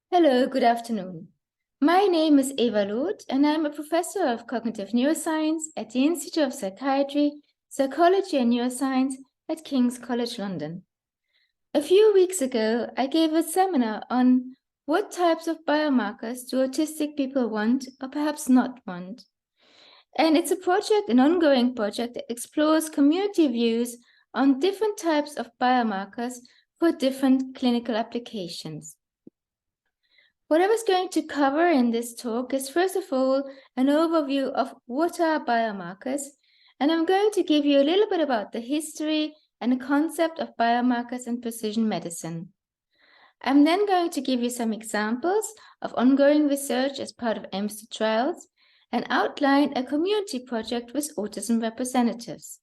Hello, good afternoon. My name is Eva Loth, and I'm a professor of cognitive neuroscience at the Institute of Psychiatry, Psychology and Neuroscience at King's College London. A few weeks ago, I gave a seminar on what types of biomarkers do autistic people want or perhaps not want. And it's a project, an ongoing project that explores community views on different types of biomarkers for different clinical applications. What I was going to cover in this talk is, first of all, an overview of what are biomarkers, and I'm going to give you a little bit about the history and the concept of biomarkers in precision medicine. I'm then going to give you some examples of ongoing research as part of AIMS-2-TRIALS and outline a community project with autism representatives.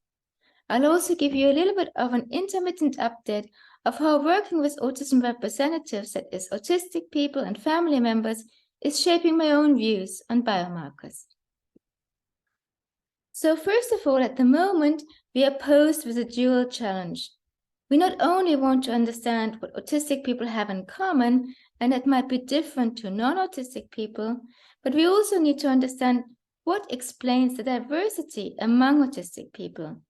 I'll also give you a little bit of an intermittent update of how working with autism representatives, that is autistic people and family members, is shaping my own views on biomarkers. So first of all, at the moment, we are posed with a dual challenge. We not only want to understand what autistic people have in common, and that might be different to non-autistic people, but we also need to understand what explains the diversity among autistic people.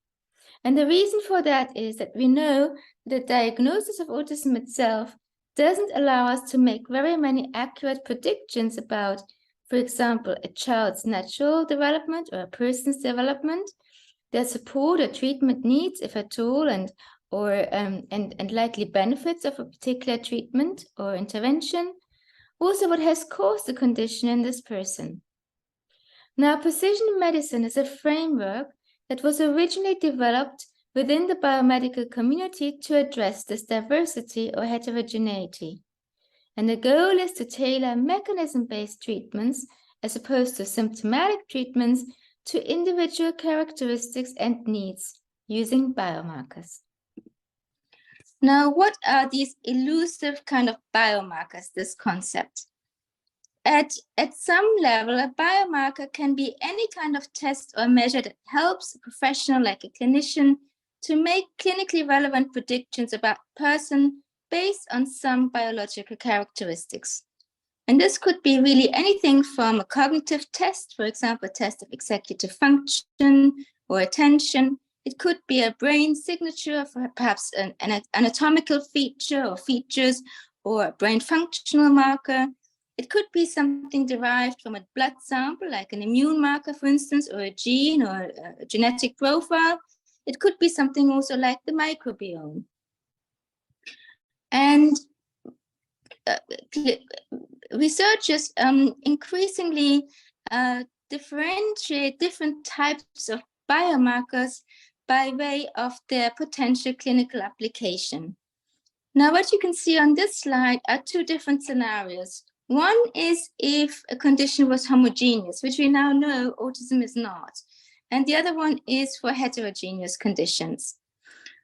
And the reason for that is that we know the diagnosis of autism itself doesn't allow us to make very many accurate predictions about, for example, a child's natural development or a person's development, their support or treatment needs, if at all, and likely benefits of a particular treatment or intervention, also what has caused the condition in this person. Now, precision medicine is a framework that was originally developed within the biomedical community to address this diversity or heterogeneity. And the goal is to tailor mechanism-based treatments, as opposed to symptomatic treatments, to individual characteristics and needs using biomarkers. Now, what are these elusive kind of biomarkers, this concept? At some level, a biomarker can be any kind of test or measure that helps a professional, like a clinician, to make clinically relevant predictions about a person based on some biological characteristics. And this could be really anything from a cognitive test, for example, a test of executive function or attention. It could be a brain signature for perhaps an anatomical feature or features, or a brain functional marker. It could be something derived from a blood sample, like an immune marker, for instance, or a gene or a genetic profile. It could be something also like the microbiome. And researchers increasingly differentiate different types of biomarkers by way of their potential clinical application. Now, what you can see on this slide are two different scenarios. One is if a condition was homogeneous, which we now know autism is not. And the other one is for heterogeneous conditions.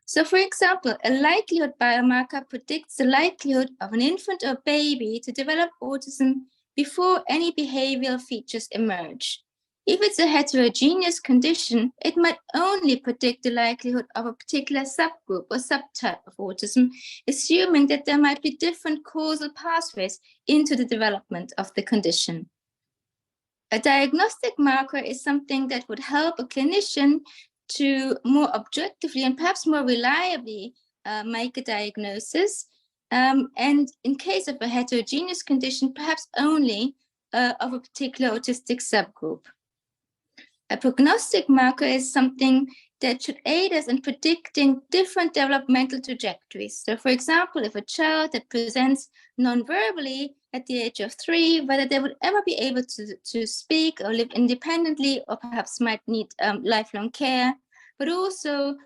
So, for example, a likelihood biomarker predicts the likelihood of an infant or baby to develop autism before any behavioral features emerge. If it's a heterogeneous condition, it might only predict the likelihood of a particular subgroup or subtype of autism, assuming that there might be different causal pathways into the development of the condition. A diagnostic marker is something that would help a clinician to more objectively and perhaps more reliably make a diagnosis. And in case of a heterogeneous condition, perhaps only of a particular autistic subgroup. A prognostic marker is something that should aid us in predicting different developmental trajectories. So, for example, if a child that presents non-verbally at the age of 3, whether they would ever be able to speak or live independently, or perhaps might need lifelong care, but also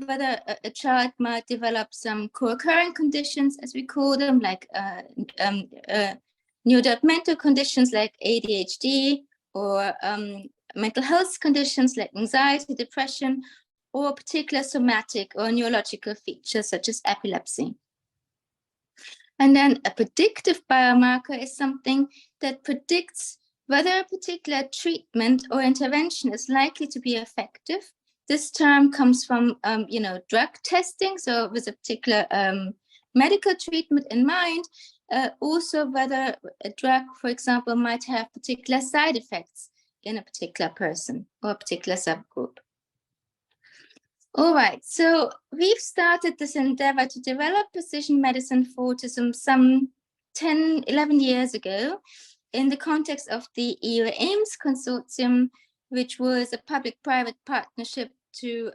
whether a child might develop some co-occurring conditions, as we call them, like neurodevelopmental conditions like ADHD, or mental health conditions like anxiety, depression, or particular somatic or neurological features such as epilepsy. And then a predictive biomarker is something that predicts whether a particular treatment or intervention is likely to be effective. This term comes from, drug testing, so with a particular medical treatment in mind, also whether a drug, for example, might have particular side effects in a particular person or a particular subgroup. All right, so we've started this endeavor to develop precision medicine for autism some 10, 11 years ago in the context of the EU AIMS consortium, which was a public-private partnership to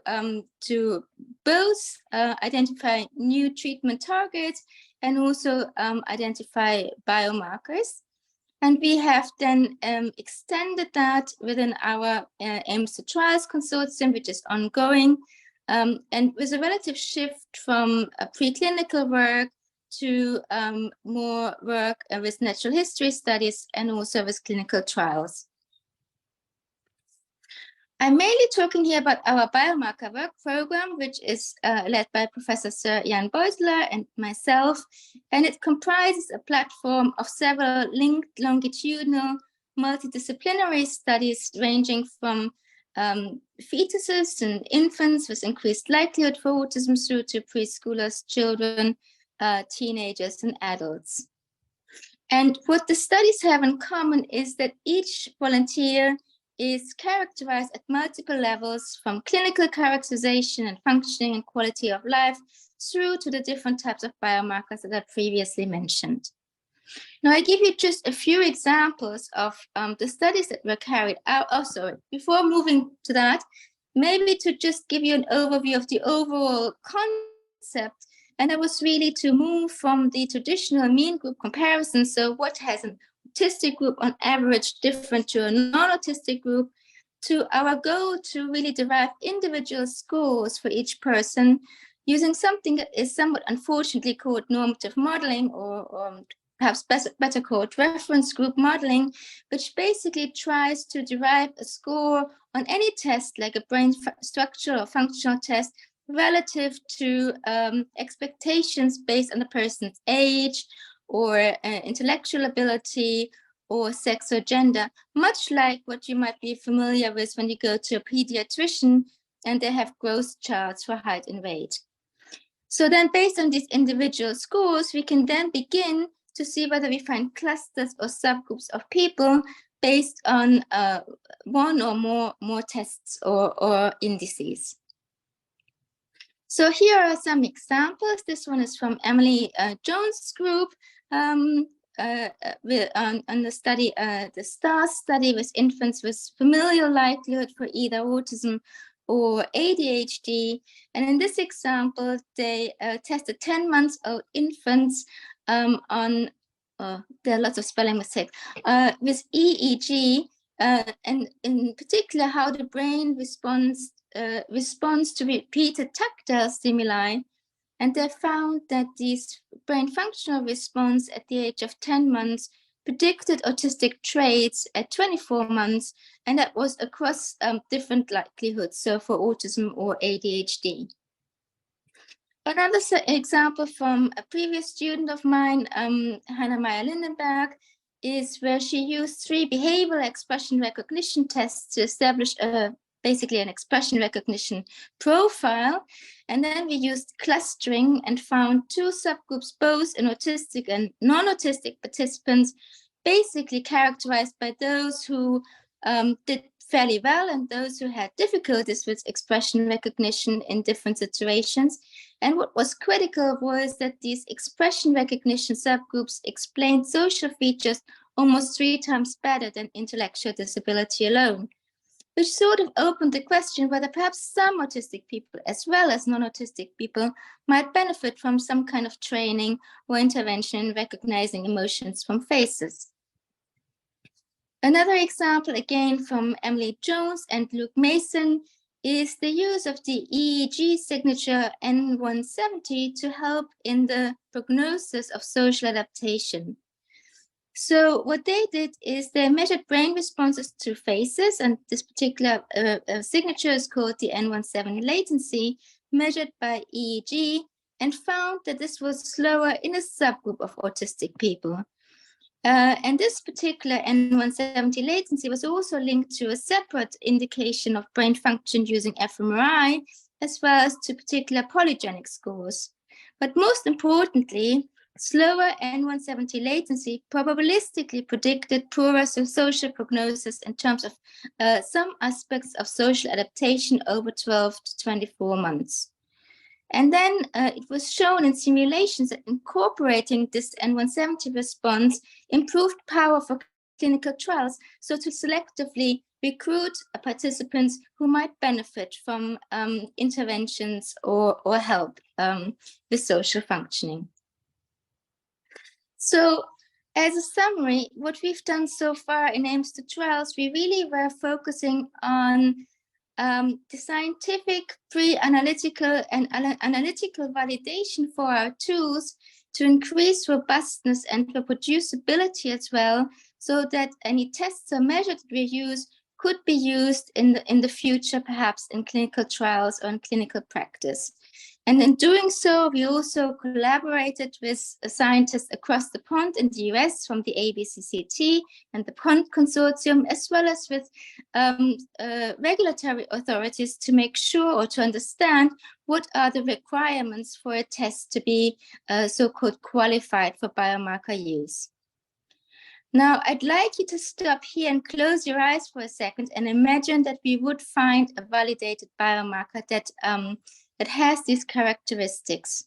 both identify new treatment targets and also identify biomarkers. And we have then extended that within our AIMS-2-TRIALS consortium, which is ongoing, and with a relative shift from preclinical work to more work with natural history studies and also with clinical trials. I'm mainly talking here about our biomarker work program, which is led by Professor Sir Jan Beusler and myself, and it comprises a platform of several linked longitudinal multidisciplinary studies ranging from fetuses and infants with increased likelihood for autism through to preschoolers, children, teenagers, and adults. And what the studies have in common is that each volunteer is characterized at multiple levels, from clinical characterization and functioning and quality of life through to the different types of biomarkers that I previously mentioned. Now, I give you just a few examples of the studies that were carried out. Also, before moving to that, maybe to just give you an overview of the overall concept. And that was really to move from the traditional mean group comparison. So what has an autistic group on average different to a non-autistic group, to our goal to really derive individual scores for each person using something that is somewhat unfortunately called normative modeling, or perhaps better called reference group modeling, which basically tries to derive a score on any test, like a brain structure or functional test, relative to expectations based on the person's age or intellectual ability or sex or gender, much like what you might be familiar with when you go to a pediatrician and they have growth charts for height and weight. So then based on these individual scores, we can then begin to see whether we find clusters or subgroups of people based on one or more tests or indices. So here are some examples. This one is from Emily Jones' group on the study, the STARS study with infants with familial likelihood for either autism or ADHD. And in this example, they tested 10-month-old infants on, there are lots of spelling mistakes, with EEG, and in particular how the brain responds to repeated tactile stimuli. And they found that these brain functional response at the age of 10 months predicted autistic traits at 24 months, and that was across different likelihoods, so for autism or ADHD. Another example from a previous student of mine, Hannah Meyer-Lindenberg, is where she used 3 behavioral expression recognition tests to establish basically an expression recognition profile. And then we used clustering and found 2 subgroups, both in autistic and non-autistic participants, basically characterized by those who did fairly well and those who had difficulties with expression recognition in different situations. And what was critical was that these expression recognition subgroups explained social features almost 3 times better than intellectual disability alone, which sort of opened the question whether perhaps some autistic people, as well as non-autistic people, might benefit from some kind of training or intervention in recognizing emotions from faces. Another example, again from Emily Jones and Luke Mason, is the use of the EEG signature N170 to help in the prognosis of social adaptation. So what they did is they measured brain responses to faces, and this particular signature is called the N170 latency, measured by EEG, and found that this was slower in a subgroup of autistic people. And this particular N170 latency was also linked to a separate indication of brain function using fMRI, as well as to particular polygenic scores. But most importantly, Slower N170 latency probabilistically predicted poorer social prognosis in terms of some aspects of social adaptation over 12 to 24 months. And then it was shown in simulations that incorporating this N170 response improved power for clinical trials, so to selectively recruit participants who might benefit from interventions or help with social functioning. So as a summary, what we've done so far in AIMS-2-TRIALS, we really were focusing on the scientific, pre-analytical and analytical validation for our tools to increase robustness and reproducibility as well, so that any tests or measures we use could be used in the future, perhaps in clinical trials or in clinical practice. And in doing so, we also collaborated with scientists across the pond in the US from the ABCCT and the Pond Consortium, as well as with regulatory authorities to make sure or to understand what are the requirements for a test to be so-called qualified for biomarker use. Now, I'd like you to stop here and close your eyes for a second and imagine that we would find a validated biomarker that has these characteristics.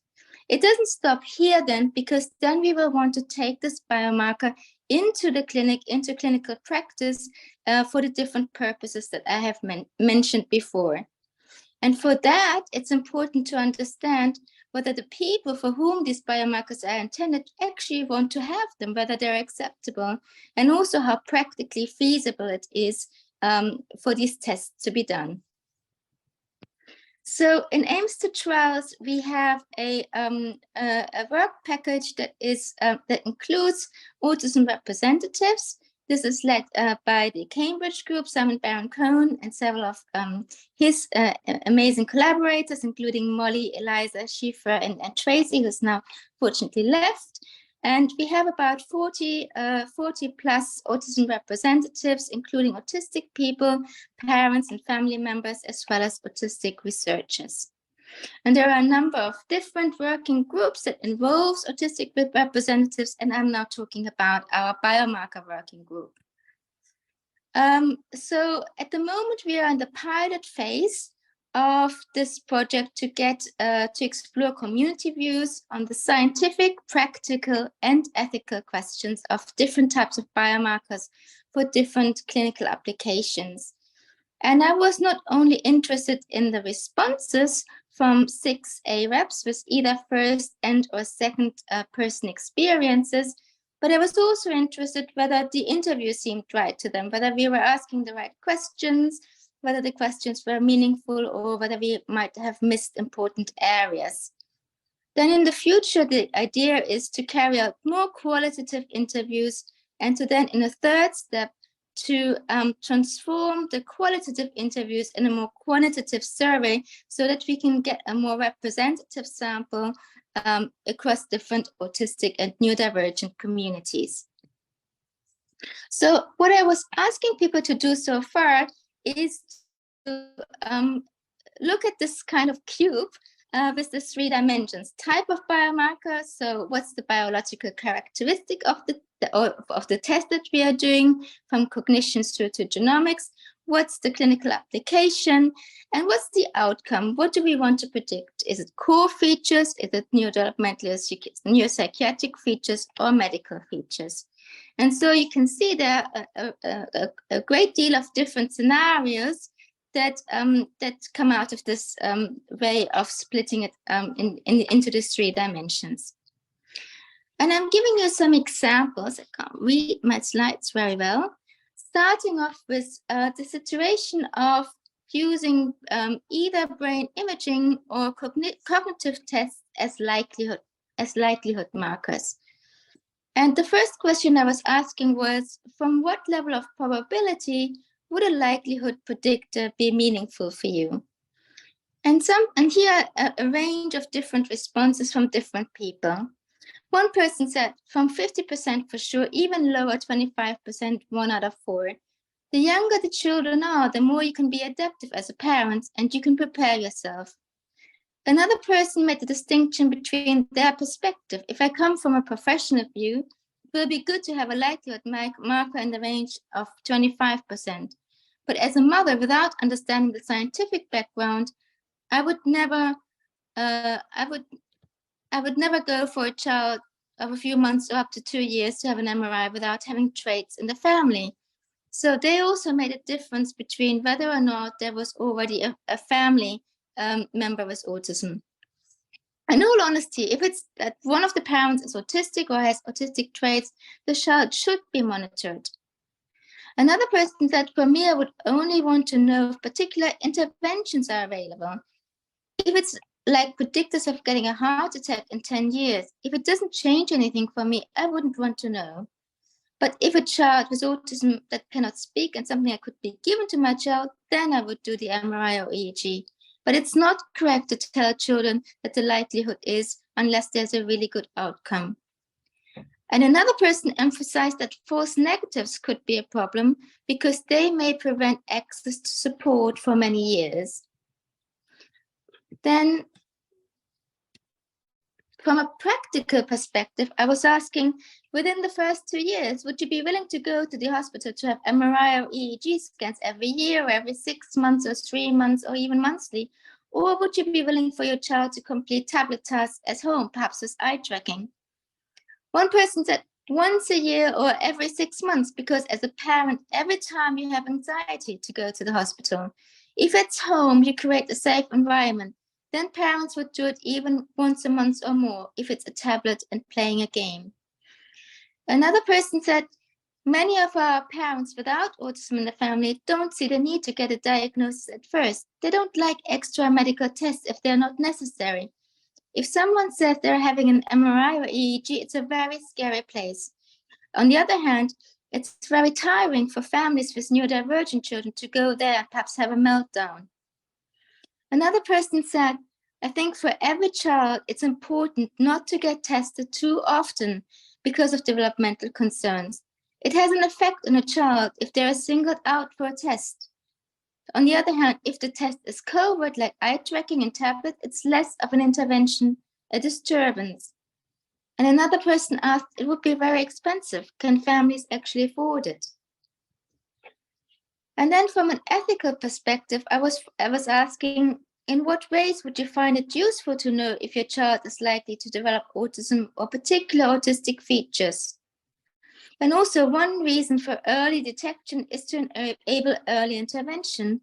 It doesn't stop here then, because then we will want to take this biomarker into the clinic, into clinical practice for the different purposes that I have mentioned before. And for that, it's important to understand whether the people for whom these biomarkers are intended actually want to have them, whether they're acceptable, and also how practically feasible it is for these tests to be done. So in AIMS-2-TRIALS, we have a work package that includes autism representatives. This is led by the Cambridge group, Simon Baron-Cohen, and several of his amazing collaborators, including Molly, Eliza, Schiffer, and Tracy, who's now fortunately left. And we have about 40 plus autism representatives, including autistic people, parents and family members, as well as autistic researchers. And there are a number of different working groups that involves autistic representatives, and I'm now talking about our biomarker working group. So at the moment, we are in the pilot phase of this project to get to explore community views on the scientific, practical, and ethical questions of different types of biomarkers for different clinical applications. And I was not only interested in the responses from 6 AREPs with either first and or second person experiences, but I was also interested whether the interview seemed right to them, whether we were asking the right questions, whether the questions were meaningful, or whether we might have missed important areas. Then in the future, the idea is to carry out more qualitative interviews, and to then, in a third step, to transform the qualitative interviews in a more quantitative survey so that we can get a more representative sample across different autistic and neurodivergent communities. So what I was asking people to do so far is to look at this kind of cube with the 3 dimensions: type of biomarker, so what's the biological characteristic of the test that we are doing, from cognition through to genomics, what's the clinical application, and what's the outcome? What do we want to predict? Is it core features? Is it neurodevelopmental, neuropsychiatric features, or medical features? And so you can see there are a great deal of different scenarios that come out of this way of splitting it into these 3 dimensions. And I'm giving you some examples. I can't read my slides very well. Starting off with the situation of using either brain imaging or cognitive tests as likelihood markers. And the first question I was asking was, from what level of probability would a likelihood predictor be meaningful for you? And here a range of different responses from different people. One person said from 50% for sure, even lower, 25%, 1 out of 4. The younger the children are, the more you can be adaptive as a parent and you can prepare yourself. Another person made the distinction between their perspective. If I come from a professional view, it will be good to have a likelihood marker in the range of 25%. But as a mother, without understanding the scientific background, I would never go for a child of a few months or up to 2 years to have an MRI without having traits in the family. So they also made a difference between whether or not there was already a family member with autism. In all honesty, if it's that one of the parents is autistic or has autistic traits, the child should be monitored. Another person said, for me, I would only want to know if particular interventions are available. If it's like predictors of getting a heart attack in 10 years, if it doesn't change anything for me, I wouldn't want to know. But if a child with autism that cannot speak and something that could be given to my child, then I would do the MRI or EEG. But it's not correct to tell children that the likelihood is unless there's a really good outcome. And another person emphasized that false negatives could be a problem because they may prevent access to support for many years. Then, from a practical perspective, I was asking, within the first 2 years, would you be willing to go to the hospital to have MRI or EEG scans every year or every 6 months or 3 months or even monthly? Or would you be willing for your child to complete tablet tasks at home, perhaps with eye tracking? One person said once a year or every 6 months, because as a parent, every time you have anxiety to go to the hospital. If it's home, you create a safe environment. Then parents would do it even once a month or more if it's a tablet and playing a game. Another person said, many of our parents without autism in the family don't see the need to get a diagnosis at first. They don't like extra medical tests if they're not necessary. If someone says they're having an MRI or EEG, it's a very scary place. On the other hand, it's very tiring for families with neurodivergent children to go there and perhaps have a meltdown. Another person said, I think for every child, it's important not to get tested too often because of developmental concerns. It has an effect on a child if they are singled out for a test. On the other hand, if the test is covert, like eye tracking and tablet, it's less of an intervention, a disturbance. And another person asked, it would be very expensive. Can families actually afford it? And then from an ethical perspective, I was asking, in what ways would you find it useful to know if your child is likely to develop autism or particular autistic features? And also, one reason for early detection is to enable early intervention.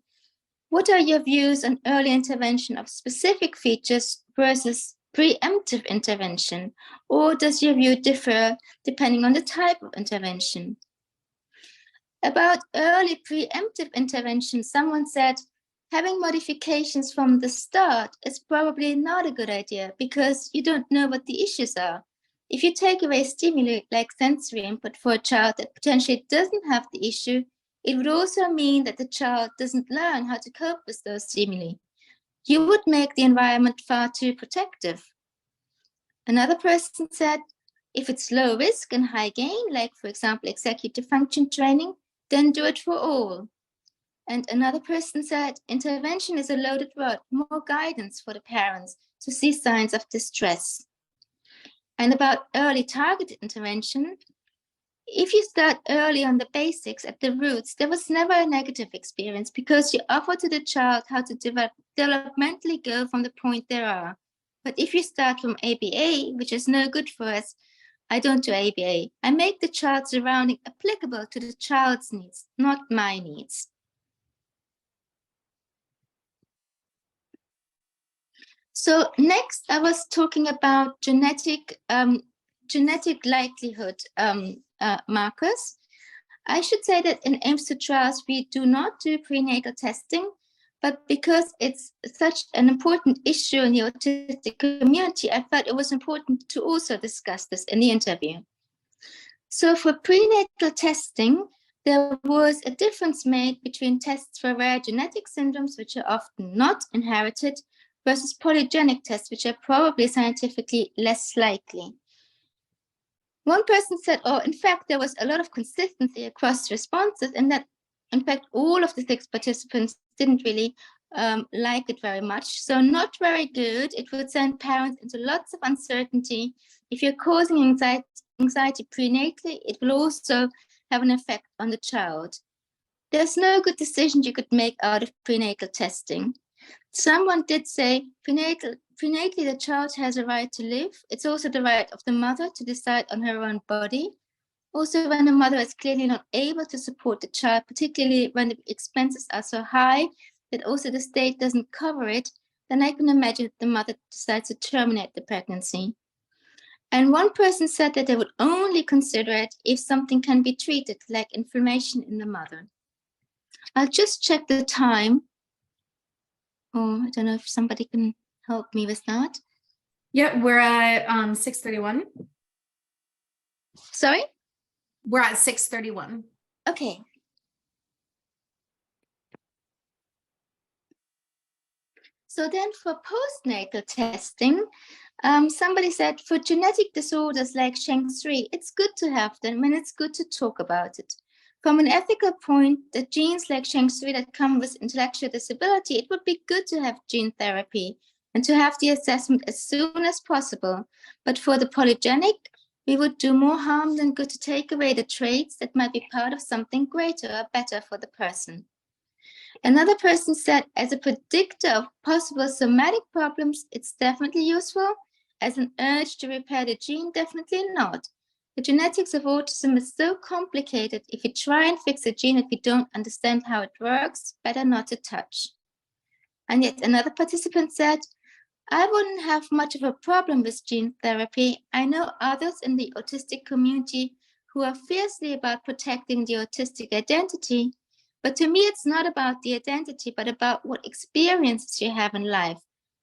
What are your views on early intervention of specific features versus preemptive intervention? Or does your view differ depending on the type of intervention? About early preemptive intervention, someone said, having modifications from the start is probably not a good idea because you don't know what the issues are. If you take away stimuli like sensory input for a child that potentially doesn't have the issue, it would also mean that the child doesn't learn how to cope with those stimuli. You would make the environment far too protective. Another person said, if it's low risk and high gain, like for example, executive function training, then do it for all. And another person said, intervention is a loaded word, more guidance for the parents to see signs of distress. And about early targeted intervention, if you start early on the basics at the roots, there was never a negative experience because you offer to the child how to developmentally go from the point they are. But if you start from ABA, which is no good for us, I don't do ABA. I make the child's surrounding applicable to the child's needs, not my needs. So next, I was talking about genetic likelihood markers. I should say that in AIMS-2-TRIALS, we do not do prenatal testing, but because it's such an important issue in the autistic community, I felt it was important to also discuss this in the interview. So for prenatal testing, there was a difference made between tests for rare genetic syndromes, which are often not inherited, versus polygenic tests, which are probably scientifically less likely. One person said, oh, in fact, there was a lot of consistency across responses, and that, in fact, all of the 6 participants didn't really like it very much. So not very good. It would send parents into lots of uncertainty. If you're causing anxiety prenatally, it will also have an effect on the child. There's no good decision you could make out of prenatal testing. Someone did say prenatally the child has a right to live. It's also the right of the mother to decide on her own body. Also, when the mother is clearly not able to support the child, particularly when the expenses are so high that also the state doesn't cover it, then I can imagine the mother decides to terminate the pregnancy. And one person said that they would only consider it if something can be treated, like inflammation in the mother. I'll just check the time. Oh, I don't know if somebody can help me with that. Yeah, we're at 6:31. Sorry? We're at 6:31. Okay. So then for postnatal testing, somebody said for genetic disorders like SHANK3, it's good to have them and it's good to talk about it. From an ethical point, the genes like SHANK3 that come with intellectual disability, it would be good to have gene therapy and to have the assessment as soon as possible. But for the polygenic, we would do more harm than good to take away the traits that might be part of something greater or better for the person. Another person said, as a predictor of possible somatic problems, it's definitely useful. As an urge to repair the gene, definitely not. The genetics of autism is so complicated. If you try and fix a gene and we don't understand how it works, better not to touch. And yet another participant said, I wouldn't have much of a problem with gene therapy. I know others in the autistic community who are fiercely about protecting the autistic identity. But to me, it's not about the identity, but about what experiences you have in life,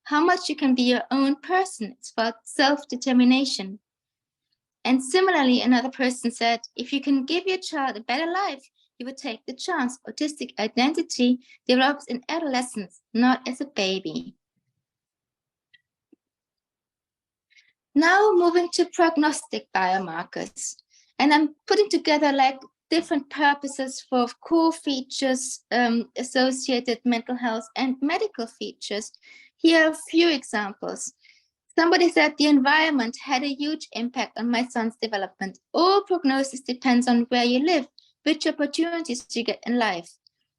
how much you can be your own person. It's about self-determination. And similarly, another person said, if you can give your child a better life, you would take the chance. Autistic identity develops in adolescence, not as a baby. Now moving to prognostic biomarkers. And I'm putting together like different purposes for core features, associated mental health and medical features. Here are a few examples. Somebody said the environment had a huge impact on my son's development. All prognosis depends on where you live, which opportunities you get in life.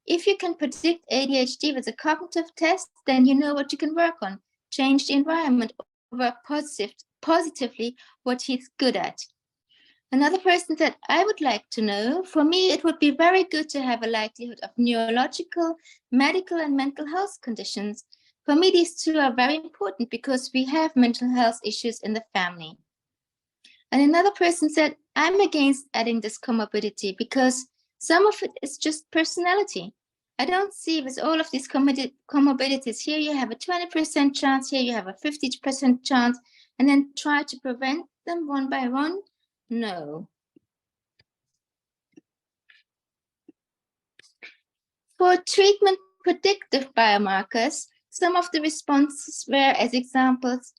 If you can predict ADHD with a cognitive test, then you know what you can work on. Change the environment, or work positively what he's good at. Another person said, I would like to know, for me, it would be very good to have a likelihood of neurological, medical, and mental health conditions. For me, these two are very important because we have mental health issues in the family. And another person said, I'm against adding this comorbidity because some of it is just personality. I don't see with all of these comorbidities, here you have a 20% chance, here you have a 50% chance, and then try to prevent them one by one. No. For treatment predictive biomarkers, some of the responses were as examples.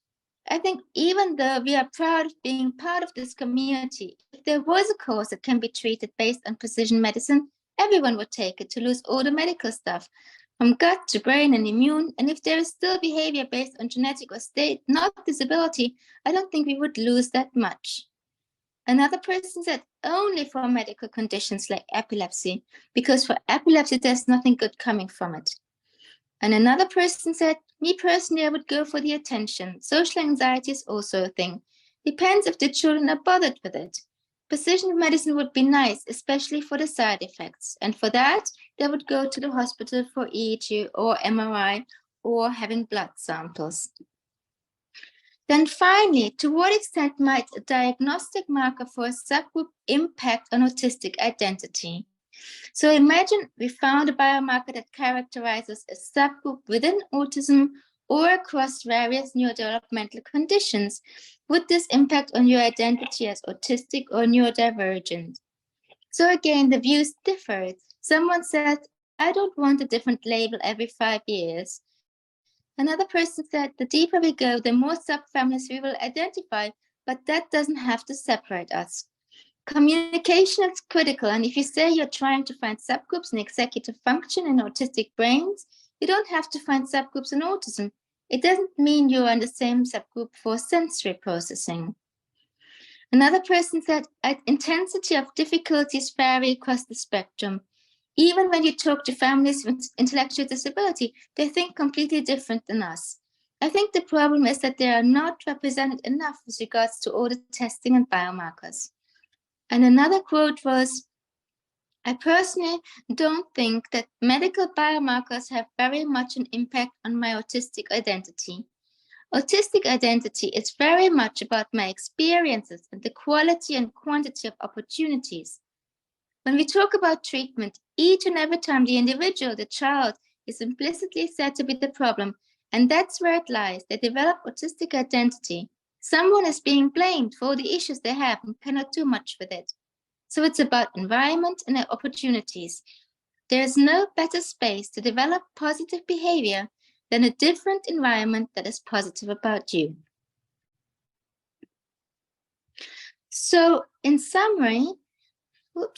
I think even though we are proud of being part of this community, if there was a cause that can be treated based on precision medicine, everyone would take it to lose all the medical stuff, from gut to brain and immune. And if there is still behavior based on genetic or state, not disability, I don't think we would lose that much. Another person said only for medical conditions like epilepsy, because for epilepsy, there's nothing good coming from it. And another person said, me personally, I would go for the attention. Social anxiety is also a thing. Depends if the children are bothered with it. Precision medicine would be nice, especially for the side effects. And for that, they would go to the hospital for EEG or MRI or having blood samples. Then finally, to what extent might a diagnostic marker for a subgroup impact on autistic identity? So imagine we found a biomarker that characterizes a subgroup within autism or across various neurodevelopmental conditions. Would this impact on your identity as autistic or neurodivergent? So again, the views differed. Someone said, I don't want a different label every 5 years. Another person said, the deeper we go, the more subfamilies we will identify, but that doesn't have to separate us. Communication is critical, and if you say you're trying to find subgroups in executive function in autistic brains, You don't have to find subgroups in autism. It doesn't mean you're in the same subgroup for sensory processing. Another person said, intensity of difficulties vary across the spectrum. Even when you talk to families with intellectual disability, they think completely different than us. I think the problem is that they are not represented enough with regards to all the testing and biomarkers. And another quote was, I personally don't think that medical biomarkers have very much an impact on my autistic identity. Autistic identity is very much about my experiences and the quality and quantity of opportunities. When we talk about treatment, each and every time the individual, the child, is implicitly said to be the problem, and that's where it lies. They develop autistic identity. Someone is being blamed for the issues they have and cannot do much with it. So it's about environment and opportunities. There is no better space to develop positive behavior than a different environment that is positive about you. So in summary, what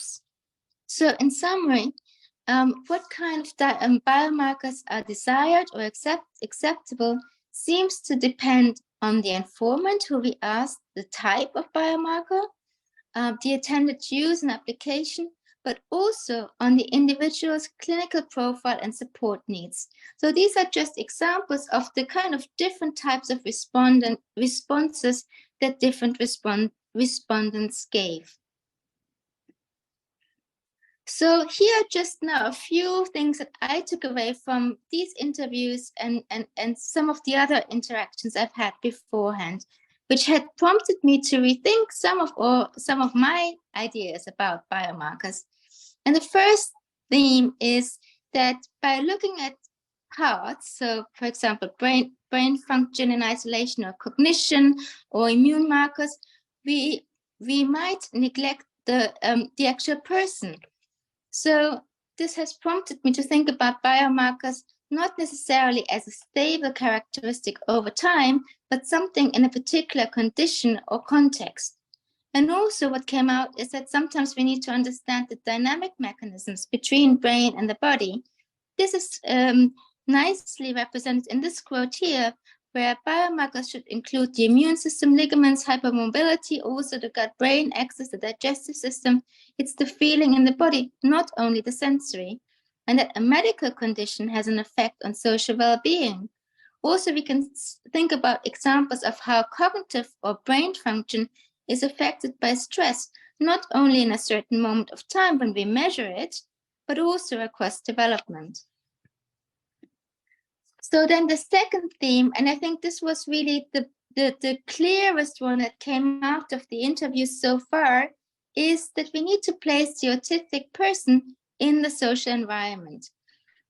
kind of biomarkers are desired or acceptable seems to depend on the informant who we asked, the type of biomarker, the intended use and application, but also on the individual's clinical profile and support needs. So these are just examples of the kind of different types of responses that different respondents gave. So here are just now a few things that I took away from these interviews and some of the other interactions I've had beforehand, which had prompted me to rethink some of my ideas about biomarkers. And the first theme is that by looking at parts, so for example, brain function in isolation or cognition or immune markers, we might neglect the actual person. So this has prompted me to think about biomarkers not necessarily as a stable characteristic over time, but something in a particular condition or context. And also what came out is that sometimes we need to understand the dynamic mechanisms between brain and the body. This is nicely represented in this quote here, where biomarkers should include the immune system, ligaments, hypermobility, also the gut-brain axis, the digestive system. It's the feeling in the body, not only the sensory, and that a medical condition has an effect on social well-being. Also, we can think about examples of how cognitive or brain function is affected by stress, not only in a certain moment of time when we measure it, but also across development. So then the second theme, and I think this was really the clearest one that came out of the interviews so far, is that we need to place the autistic person in the social environment.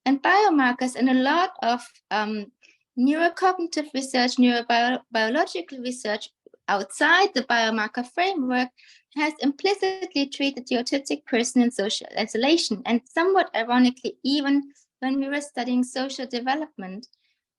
And biomarkers and a lot of neurocognitive research, neurobiological research outside the biomarker framework has implicitly treated the autistic person in social isolation, and somewhat ironically, even when we were studying social development.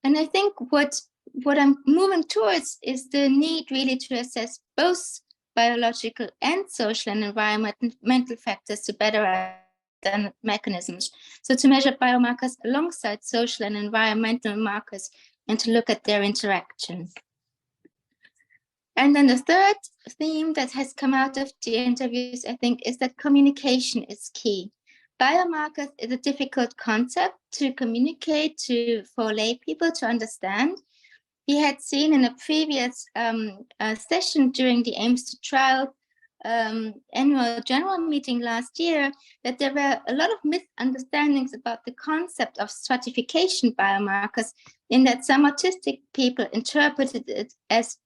And I think what I'm moving towards is the need really to assess both biological and social and environmental factors to better understand mechanisms. So to measure biomarkers alongside social and environmental markers and to look at their interaction. And then the third theme that has come out of the interviews, I think, is that communication is key. Biomarkers is a difficult concept to communicate for lay people to understand. We had seen in a previous session during the AIMS-2-TRIALS annual general meeting last year that there were a lot of misunderstandings about the concept of stratification biomarkers, in that some autistic people interpreted it as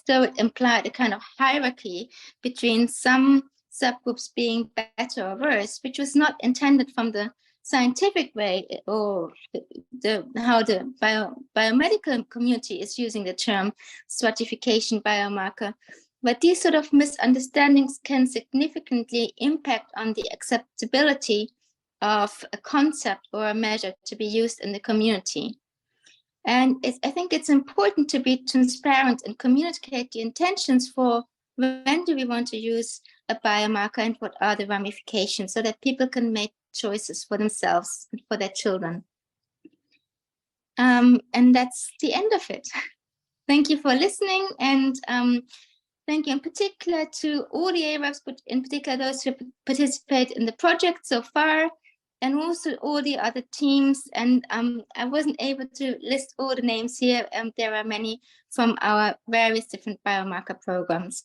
though it implied a kind of hierarchy between some subgroups being better or worse, which was not intended from the scientific way or how the biomedical community is using the term stratification biomarker. But these sort of misunderstandings can significantly impact on the acceptability of a concept or a measure to be used in the community. And I think it's important to be transparent and communicate the intentions for when do we want to use a biomarker and what are the ramifications, so that people can make choices for themselves and for their children. And that's the end of it. Thank you for listening, and thank you in particular to all the AREPs, but in particular those who participate in the project so far, and also all the other teams. And I wasn't able to list all the names here. There are many from our various different biomarker programs.